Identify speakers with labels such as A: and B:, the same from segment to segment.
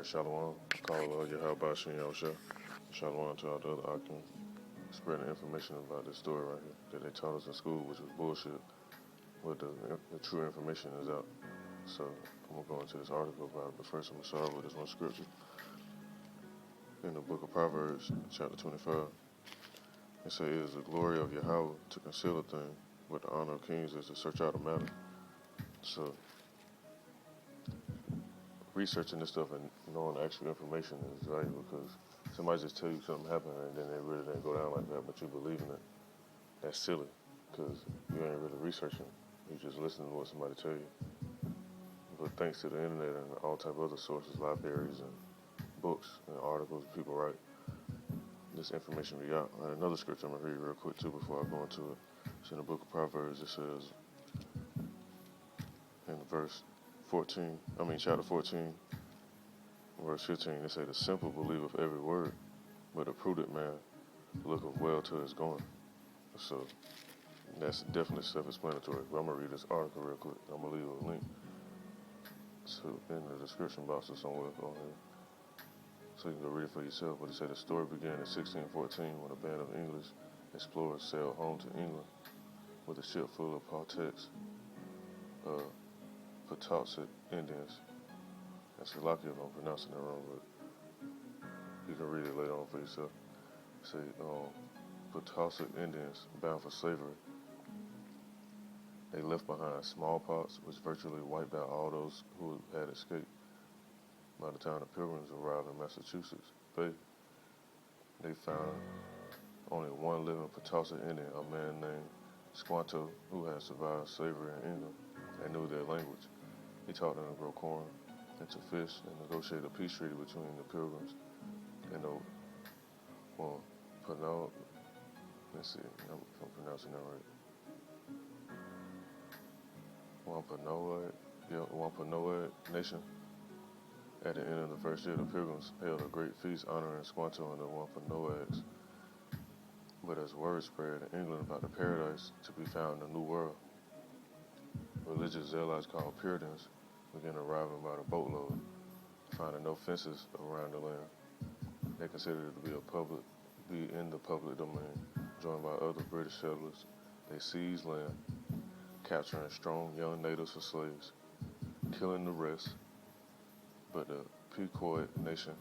A: Alright, Shalom. Call Yahweh Shem Yahusha. Shalom to all the other Akim. Spreading information about this story right here that they taught us in school, which was bullshit. But the true information is out. So I'm going to go into this article about it. But first, I'm going to start with this one scripture. In the book of Proverbs, chapter 25, it says, "It is the glory of Yahweh to conceal a thing, but the honor of kings is to search out a matter." So researching this stuff and knowing the actual information is valuable because somebody just tell you something happened and then it really didn't go down like that, but you believe in it. That's silly because you ain't really researching. You just listening to what somebody tell you. But thanks to the internet and all type of other sources, libraries and books and articles people write, this information be out. And another scripture I'm going to read real quick too before I go into it. It's in the book of Proverbs. It says in chapter 14, verse 15, it say, "The simple believeth every word, but a prudent man looketh well to his going." So that's definitely self-explanatory. But I'm going to read this article real quick. I'm going to leave a link in the description box or somewhere on here, so you can go read it for yourself. But it said the story began in 1614 when a band of English explorers sailed home to England with a ship full of Patuxent Indians. That's lucky if I'm pronouncing that wrong, but you can read it later on for yourself. It say Patuxent Indians bound for slavery. They left behind smallpox, which virtually wiped out all those who had escaped. By the time the Pilgrims arrived in Massachusetts Bay, they found only one living Patuxent Indian, a man named Squanto, who had survived slavery in England and knew their language. He taught them to grow corn and to fish and negotiate a peace treaty between the Pilgrims and the Wampanoag. Let's see if I'm pronouncing that right. Wampanoag Nation. At the end of the first year, the Pilgrims held a great feast honoring Squanto and the Wampanoags. But as word spread in England about the paradise to be found in the New World, religious zealots called Puritans began arriving by the boatload, finding no fences around the land. They considered it to be in the public domain. Joined by other British settlers, they seized land, capturing strong young natives as slaves, killing the rest. But the Pequot Nation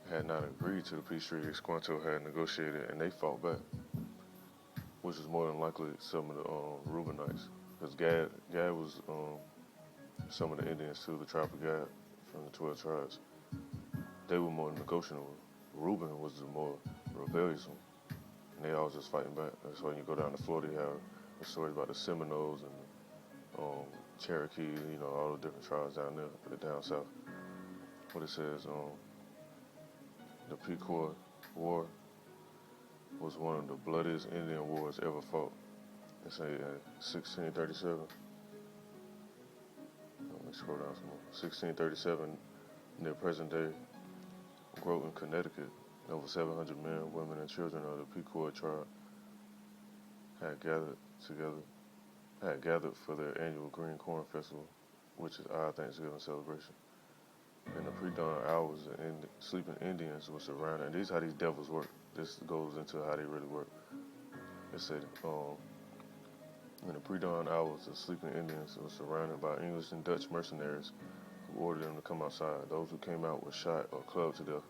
A: had not agreed to the peace treaty Squanto had negotiated, and they fought back, which is more than likely some of the Reubenites, because Gad was some of the Indians too, the tribe of Gad from the 12 tribes. They were more negotiable. Reuben was the more rebellious one, and they all just fighting back. That's why when you go down to Florida, you have the stories about the Seminoles and Cherokee, all the different tribes down there, down south. What it says, the Pequot War was one of the bloodiest Indian wars ever fought. It's in 1637. Let me scroll down some more. 1637, near present day Groton, Connecticut, over 700 men, women, and children of the Pequot tribe had gathered for their annual Green Corn Festival, which is our Thanksgiving celebration. In the pre-dawn hours, the sleeping Indians were surrounded, and these are how these devils work. This goes into how they really work. It said, in the pre-dawn hours, the sleeping Indians were surrounded by English and Dutch mercenaries who ordered them to come outside. Those who came out were shot or clubbed to death,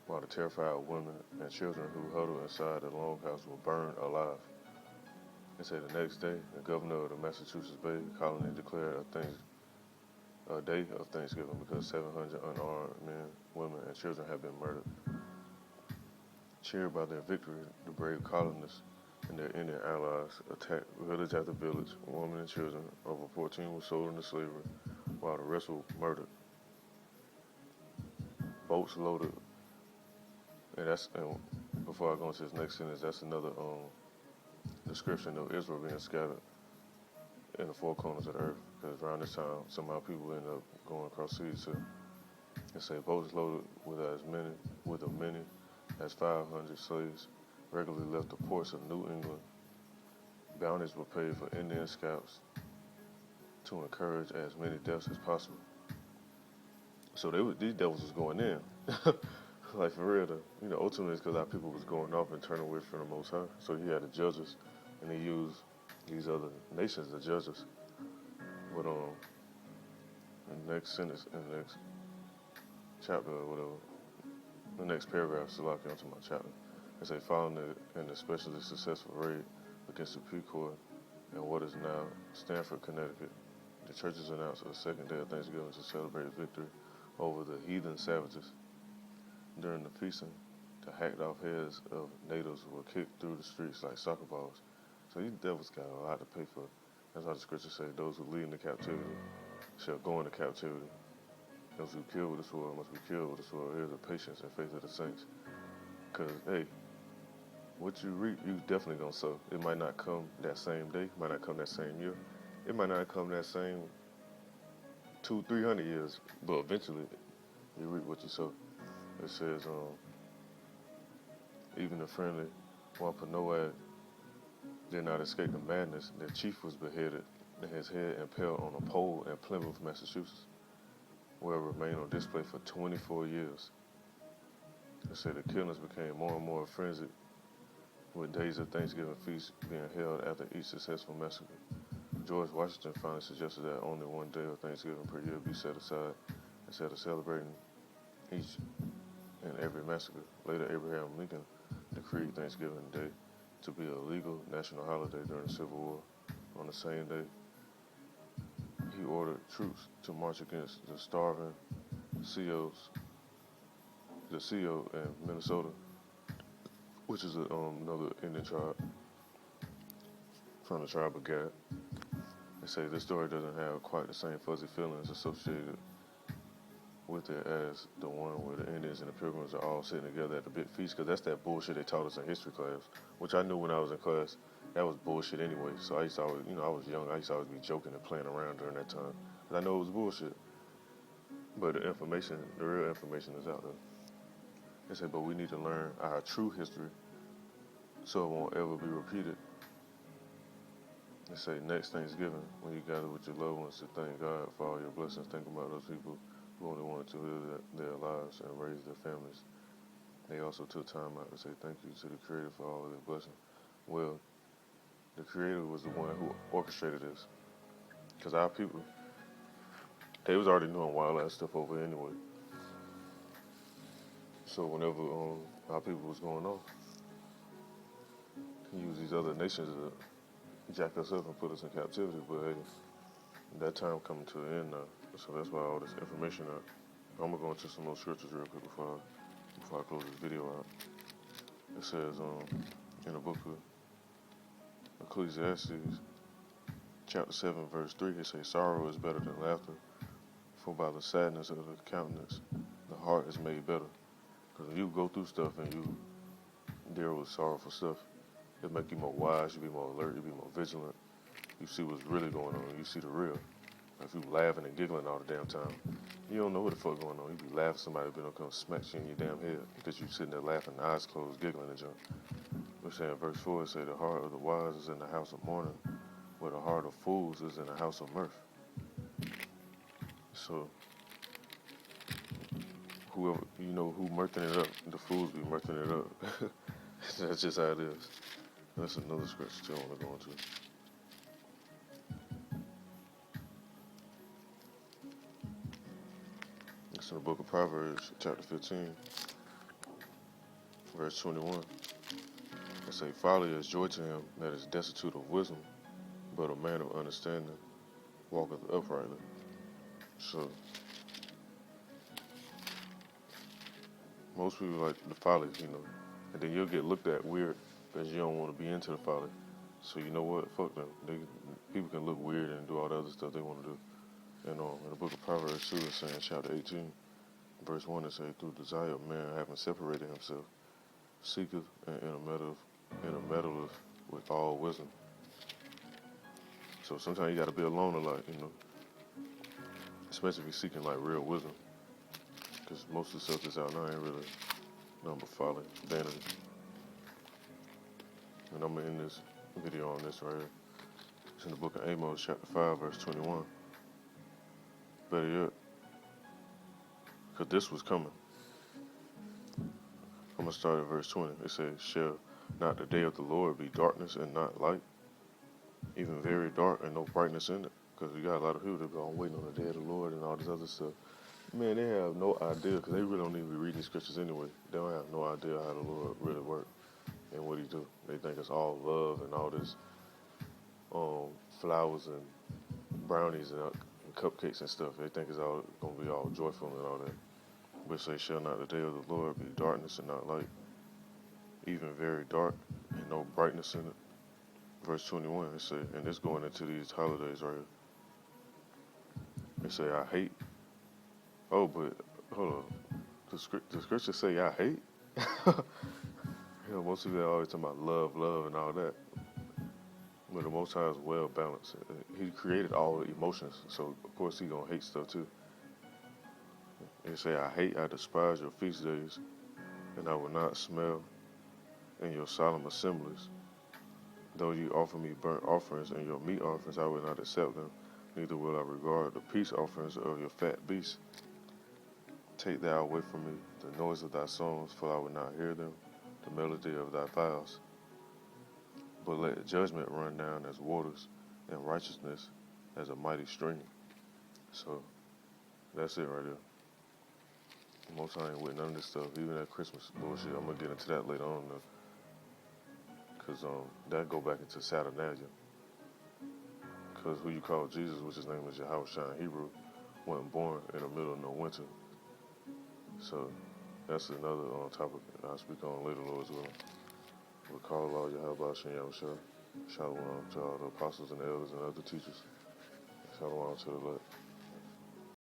A: while the terrified women and children who huddled inside the longhouse were burned alive. It said the next day, the governor of the Massachusetts Bay colony declared a day of Thanksgiving because 700 unarmed men, women, and children had been murdered. Cheered by their victory, the brave colonists and their Indian allies attacked village after village. Women and children, over 14, were sold into slavery, while the rest were murdered. Boats loaded, and before I go into this next sentence, that's another description of Israel being scattered in the four corners of the earth, because around this time, somehow people end up going across seas too. It say boats loaded with as many as 500 slaves regularly left the ports of New England. Bounties were paid for Indian scalps to encourage as many deaths as possible. So these devils was going in. Like for real, ultimately it's because our people was going off and turning away from the Most High. So he had the judges, and he used these other nations to judge us. But in the next sentence, in the next chapter or whatever, the next paragraph, Salaki onto my chapter, it say following an especially successful raid against the Pequot in what is now Stamford, Connecticut, the churches announced the second day of Thanksgiving to celebrate victory over the heathen savages. During the feasting, the hacked off heads of natives were kicked through the streets like soccer balls. So these devils got a lot to pay for. That's how the scriptures say, those who lead into captivity shall go into captivity. Those who kill with the sword must be killed with the sword. Here's the patience and faith of the saints. Because, hey, what you reap, you definitely going to sow. It might not come that same day, might not come that same year. It might not come that same 200-300 years, but eventually you reap what you sow. It says, even the friendly Wampanoag did not escape the madness. Their chief was beheaded and his head impaled on a pole in Plymouth, Massachusetts, where it remained on display for 24 years. They say the killings became more and more frenzied, with days of Thanksgiving feasts being held after each successful massacre. George Washington finally suggested that only one day of Thanksgiving per year be set aside instead of celebrating each and every massacre. Later, Abraham Lincoln decreed Thanksgiving Day to be a legal national holiday during the Civil War. On the same day, he ordered troops to march against the starving the Sioux in Minnesota, which is another Indian tribe from the tribe of Gad. They say this story doesn't have quite the same fuzzy feelings associated with it as the one where the Indians and the Pilgrims are all sitting together at the big feast, because that's that bullshit they taught us in history class, which I knew when I was in class. That was bullshit anyway. So I used to always, I was young. I used to always be joking and playing around during that time, because I know it was bullshit. But the real information is out there. They say, but we need to learn our true history so it won't ever be repeated. They say next Thanksgiving, when you gather with your loved ones to thank God for all your blessings, think about those people who only wanted to live their lives and raise their families. They also took time out to say thank you to the Creator for all of their blessings. Well, the Creator was the one who orchestrated this, because our people, they was already doing wild ass stuff over anyway. So whenever our people was going on, he used these other nations to jack us up and put us in captivity. But hey, that time coming to an end now. So that's why all this information out. I'm gonna go into some more scriptures real quick before I close this video out. It says in the book of Ecclesiastes, chapter 7, verse 3, it says, sorrow is better than laughter, for by the sadness of the countenance, the heart is made better. Because when you go through stuff and you deal with sorrowful stuff, it make you more wise, you be more alert, you be more vigilant. You see what's really going on, you see the real. If you laughing and giggling all the damn time, you don't know what the fuck going on. You be laughing, somebody be gonna come smack you in your damn head because you sitting there laughing, eyes closed, giggling and junk. We're saying verse 4, it say the heart of the wise is in the house of mourning, where the heart of fools is in the house of mirth. So whoever, who mirthing it up, the fools be mirthing it up. That's just how it is. That's another scripture too I want to go into. It's in the book of Proverbs, chapter 15, verse 21. It say, folly is joy to him that is destitute of wisdom, but a man of understanding walketh uprightly. So, most people like the folly, and then you'll get looked at weird because you don't want to be into the folly. So you know what? Fuck them. People can look weird and do all the other stuff they want to do. And in the book of Proverbs 2, it's saying, chapter 18, verse 1, it say, through desire of man having separated himself, seeketh and intermeddleth with all wisdom. So sometimes you got to be alone a lot, especially if you're seeking like real wisdom, because most of the stuff that's out now ain't really nothing but folly, vanity. And I'm going to end this video on this right here. It's in the book of Amos, chapter 5, verse 21. Better yet, because this was coming. I'm going to start at verse 20. It says, shall not the day of the Lord be darkness and not light, even very dark and no brightness in it? Because you got a lot of people that go, I'm waiting on the day of the Lord and all this other stuff. Man, they have no idea, because they really don't even be reading these scriptures anyway. They don't have no idea how the Lord really works and what he do. They think it's all love and all this flowers and brownies and cupcakes and stuff. They think it's all going to be all joyful and all that. But it say, shall not the day of the Lord be darkness and not light, even very dark and no brightness in it? Verse 21, it say, and it's going into these holidays right here. It say, I hate. Oh, but hold on. The scripture say, I hate? Most people are always talking about love, and all that. But the Most High is well balanced. He created all the emotions, so of course he gonna hate stuff too. It say, I despise your feast days, and I will not smell in your solemn assemblies. Though you offer me burnt offerings and your meat offerings, I will not accept them, neither will I regard the peace offerings of your fat beasts. Take thou away from me the noise of thy songs, for I will not hear them, the melody of thy vows. But let judgment run down as waters, and righteousness as a mighty stream. So, that's it right there. Most I ain't with none of this stuff, even that Christmas bullshit. I'm gonna get into that later on, though. Because that go back into Saturnalia. Because who you call Jesus, which his name is Yahushua in Hebrew, wasn't born in the middle of no winter. So that's another topic I'll speak on later, Lord's willing. We'll call all Yahweh Shem Yahushua. Shalom to all the apostles and the elders and other teachers. Shalom to the elect.